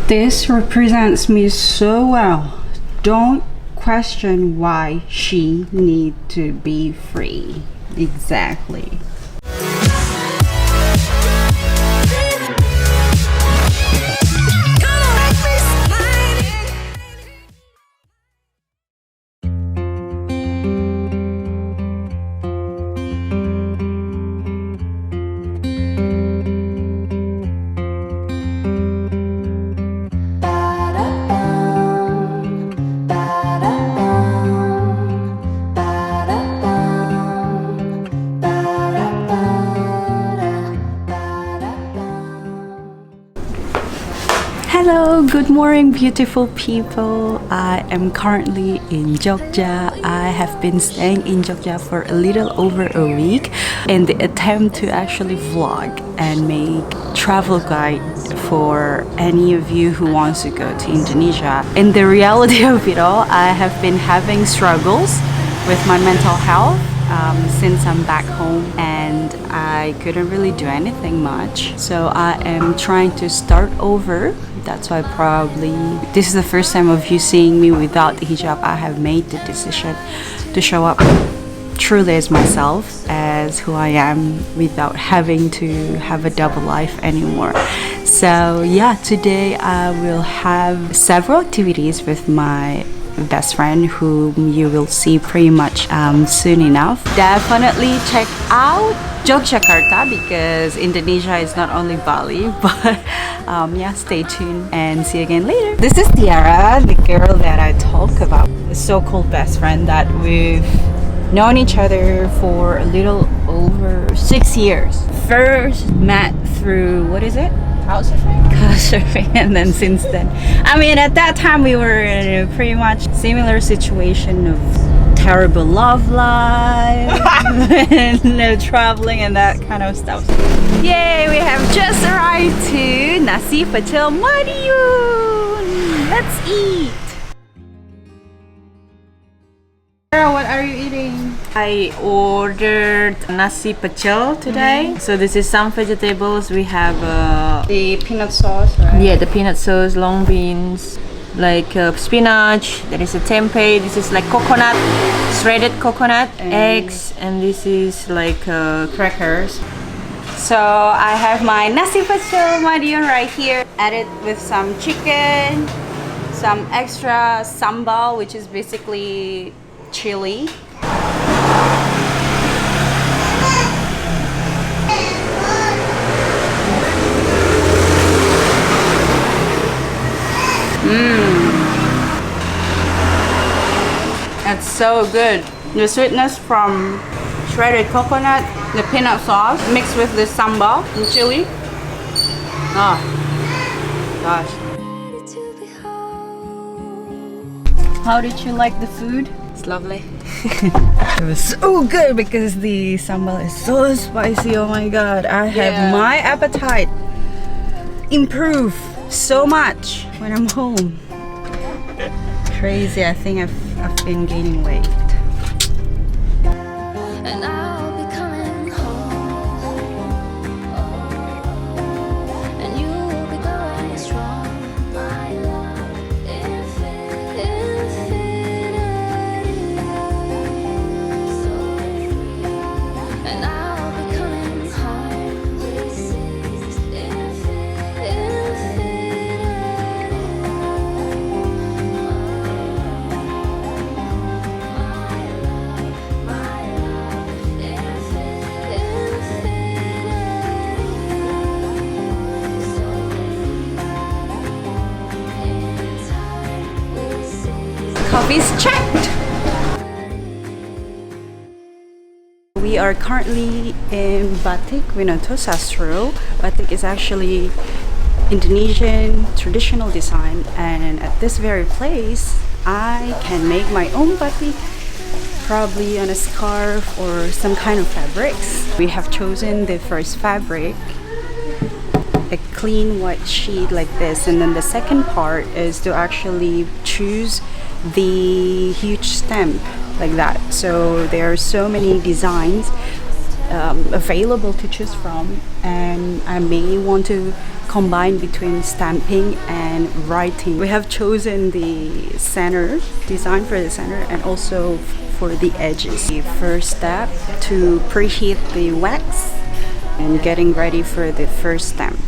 This represents me so well. Don't question why she need to be free. Exactly. Hello, good morning beautiful people. I am currently in Jogja. I have been staying in Jogja for a little over a week in the attempt to actually vlog and make travel guide for any of you who wants to go to Indonesia. In the reality of it all, I have been having struggles with my mental health since I'm back home, and I couldn't really do anything much. So I am trying to start over. That's why probably this is the first time of you seeing me without the hijab. I have made the decision to show up truly as myself, as who I am, without having to have a double life anymore. So yeah, today I will have several activities with my best friend, whom you will see pretty much soon enough. Definitely check out YOGYAKARTA, because Indonesia is not only Bali, but yeah, stay tuned and see you again later. This is Tiara, the girl that I talk about, the so-called best friend that we've known each other for a little over 6 years. First met through, what is it? Couchsurfing, and then since then, I mean, at that time we were in a pretty much similar situation of terrible love life and traveling and that kind of stuff. Yay, we have just arrived to Nasi Pecel Madiun. Let's eat. Sarah, what are you eating? I ordered nasi pecel today. So this is some vegetables. We have The peanut sauce, right? yeah, the peanut sauce, long beans, like spinach. There is a tempeh. This is like coconut, shredded coconut, eggs, and this is like crackers. So I have my Nasi Pecel Madiun right here. Add it with some chicken, some extra sambal, which is basically chili. It's so good. The sweetness from shredded coconut, the peanut sauce mixed with the sambal and chili. Oh gosh. How did you like the food? It's lovely. It was so good because the sambal is so spicy. Oh my god, I have my appetite improve so much when I'm home. Crazy, I think I've been gaining weight. And I'll be coming home, and you will be going strong, my love, infinity. And I'll be coming home, Coffee's checked. We are currently in Batik, Winoto Sastro. Batik is actually Indonesian traditional design, and at this very place I can make my own batik, probably on a scarf or some kind of fabrics. We have chosen the first fabric, a clean white sheet like this, and then the second part is to actually choose the huge stamp like that. So there are so many designs available to choose from, and I may want to combine between stamping and writing. We have chosen the center design for the center and also for the edges. The first step to preheat the wax and getting ready for the first stamp.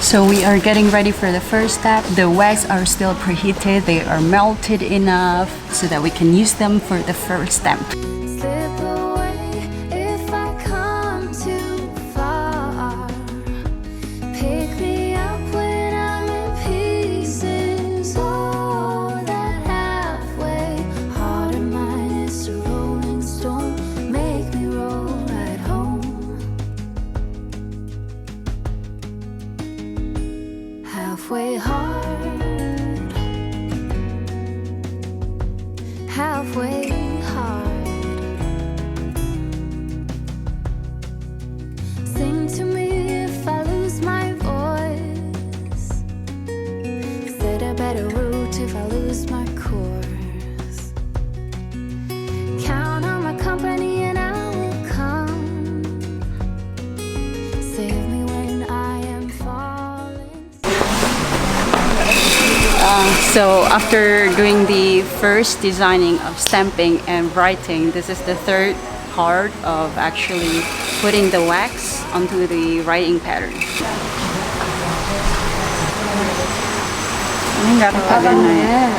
So we are getting ready for the first step. The wax are still preheated, they are melted enough so that we can use them for the first stamp. Slip away if I come too far. Pick me up when I'm in pieces. Oh, that halfway heart of mine is a rolling stone. Make me roll right home. Halfway hard, halfway hard. Sing to me if I lose my voice. Set a better route if I lose my course. Count on my company and I will come. Save me when I am falling. So after doing the first designing of stamping and writing, this is the third part of actually putting the wax onto the writing pattern. Ini nggak ketahuan ya.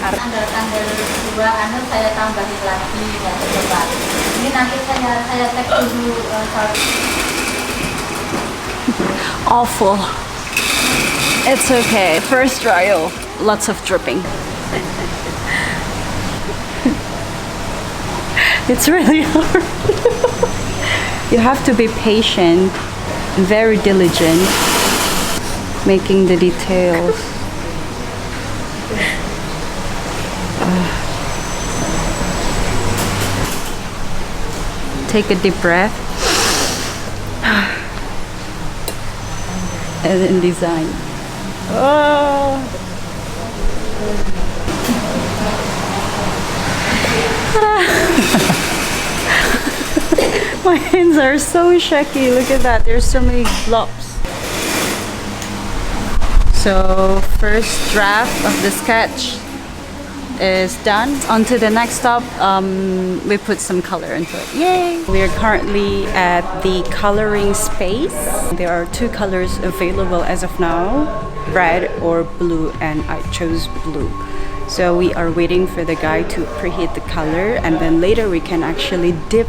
Tanggal 2 anu saya tambahin lagi ya coba. Ini nanti saya cek dulu Awful. It's okay. First trial, lots of dripping. It's really hard. You have to be patient, very diligent, making the details. Take a deep breath. And then design. Oh. My hands are so shaky. Look at that. There's so many blobs. So first draft of the sketch is done. On to the next step, we put some color into it. Yay! We are currently at the coloring space. There are two colors available as of now, red or blue, and I chose blue. So we are waiting for the guy to preheat the color, and then later we can actually dip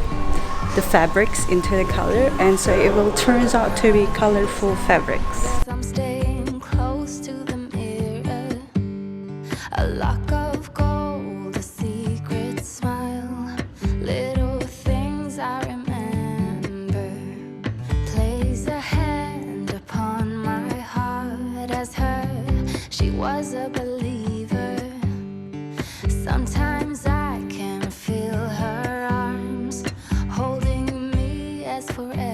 the fabrics into the color, and so it will turns out to be colorful fabrics. I'm staying close to the mirror. A lock of gold, a secret smile. Little things I remember. Place a hand upon my heart as her. She was a believer. Sometimes I can feel her arms holding me as forever.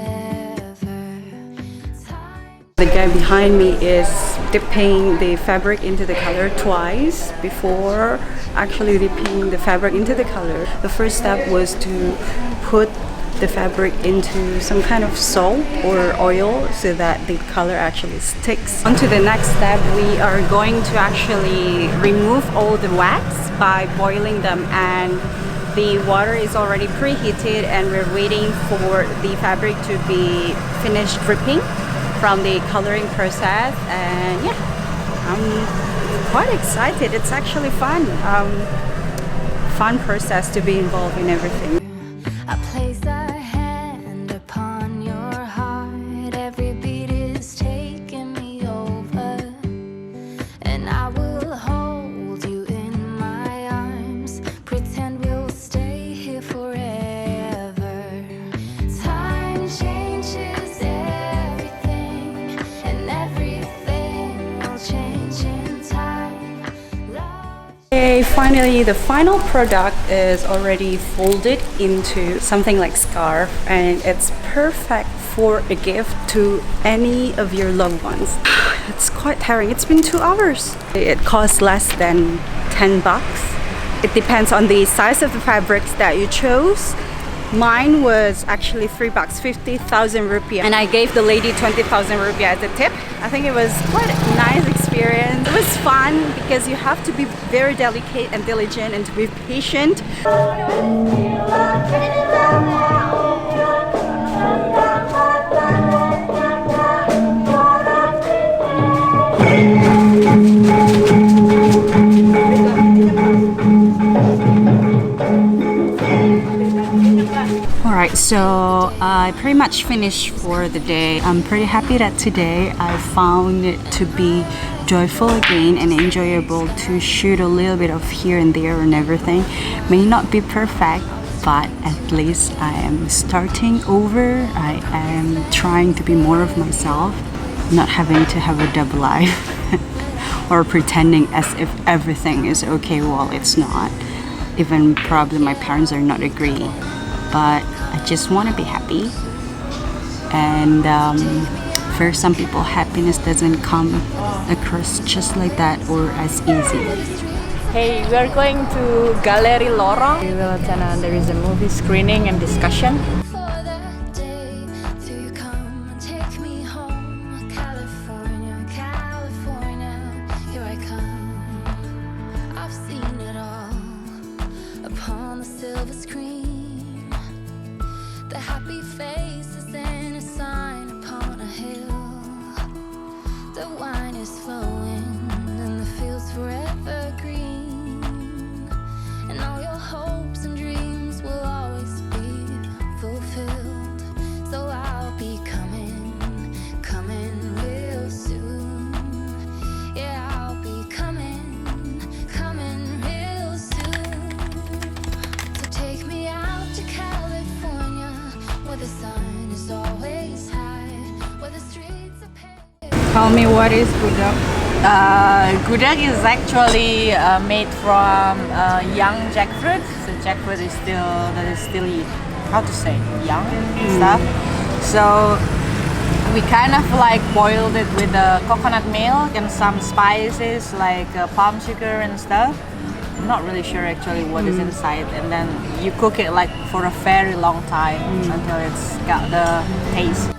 The guy behind me is dipping the fabric into the color twice before actually dipping the fabric into the color. The first step was to put the fabric into some kind of salt or oil so that the color actually sticks. On to the next step, we are going to actually remove all the wax by boiling them, and the water is already preheated and we're waiting for the fabric to be finished dripping from the coloring process. And yeah, I'm quite excited. It's actually fun process to be involved in everything. I place a hand upon your heart. Every beat is taking me over, and I will hold you in my arms. Pretend we'll stay here forever. Time changes everything, and everything will change in time. Okay, finally the final product is already folded into something like scarf, and it's perfect for a gift to any of your loved ones. It's quite tiring. It's been 2 hours. It costs less than 10 bucks. It depends on the size of the fabrics that you chose. Mine was actually 3 bucks, 50,000 rupiah, and I gave the lady 20,000 rupiah as a tip. I think it was quite a nice experience. It was fun because you have to be very delicate and diligent and to be patient. Alright, so I pretty much finished for the day. I'm pretty happy that today I found it to be joyful again and enjoyable to shoot a little bit of here and there and everything. May not be perfect, but at least I am starting over. I am trying to be more of myself, not having to have a double life or pretending as if everything is okay while it's not. Even probably my parents are not agreeing. But I just want to be happy, and for some people happiness doesn't come across just like that or as easy. Hey, we are going to Galeri Lorong. We will attend, there is a movie screening and discussion. For that day till you come and take me home. California, California, here I come. I've seen it all upon the silver screen. The happy faces and a sign upon a hill. The wine is flowing and the fields forever green. And all your hopes and dreams will always be fulfilled. So I'll be coming real soon. Yeah, I'll be coming real soon. So take me out to California, where the sun is always high, where the streets are paved. Tell me, what is gudak? Gudeg is actually made from young jackfruit. So jackfruit is still how to say, young and stuff. So we kind of like boiled it with the coconut milk and some spices like palm sugar and stuff. I'm not really sure actually what is inside, and then you cook it like for a very long time until it's got the taste.